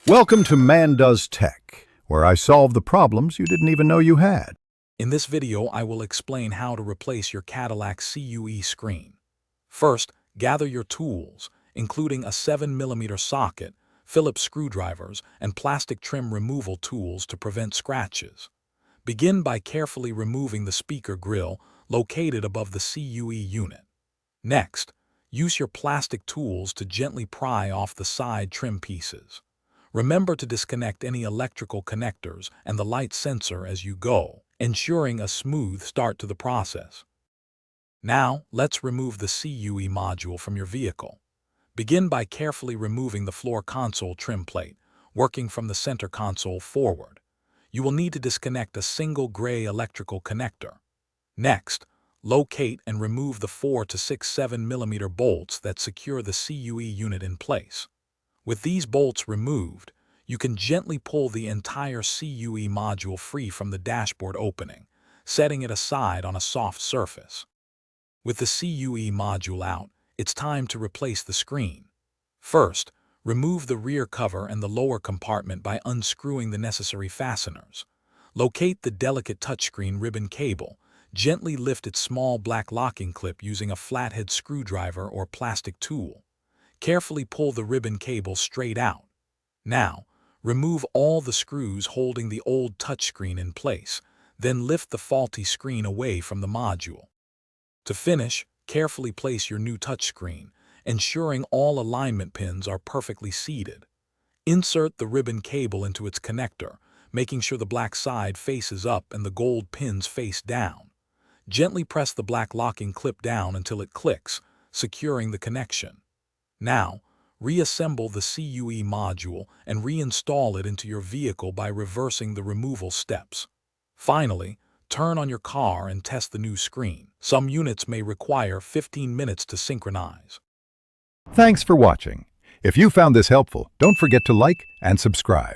Welcome to Man Does Tech, where I solve the problems you didn't even know you had. In this video, I will explain how to replace your Cadillac CUE screen. First, gather your tools, including a 7mm socket, Phillips screwdrivers, and plastic trim removal tools to prevent scratches. Begin by carefully removing the speaker grill located above the CUE unit. Next, use your plastic tools to gently pry off the side trim pieces. Remember to disconnect any electrical connectors and the light sensor as you go, ensuring a smooth start to the process. Now, let's remove the CUE module from your vehicle. Begin by carefully removing the floor console trim plate, working from the center console forward. You will need to disconnect a single gray electrical connector. Next, locate and remove the 4 to 6 7mm bolts that secure the CUE unit in place. With these bolts removed, you can gently pull the entire CUE module free from the dashboard opening, setting it aside on a soft surface. With the CUE module out, it's time to replace the screen. First, remove the rear cover and the lower compartment by unscrewing the necessary fasteners. Locate the delicate touchscreen ribbon cable. Gently lift its small black locking clip using a flathead screwdriver or plastic tool. Carefully pull the ribbon cable straight out. Now, remove all the screws holding the old touchscreen in place, then lift the faulty screen away from the module. To finish, carefully place your new touchscreen, ensuring all alignment pins are perfectly seated. Insert the ribbon cable into its connector, making sure the black side faces up and the gold pins face down. Gently press the black locking clip down until it clicks, securing the connection. Now, reassemble the CUE module and reinstall it into your vehicle by reversing the removal steps. Finally, turn on your car and test the new screen. Some units may require 15 minutes to synchronize. Thanks for watching. If you found this helpful, don't forget to like and subscribe.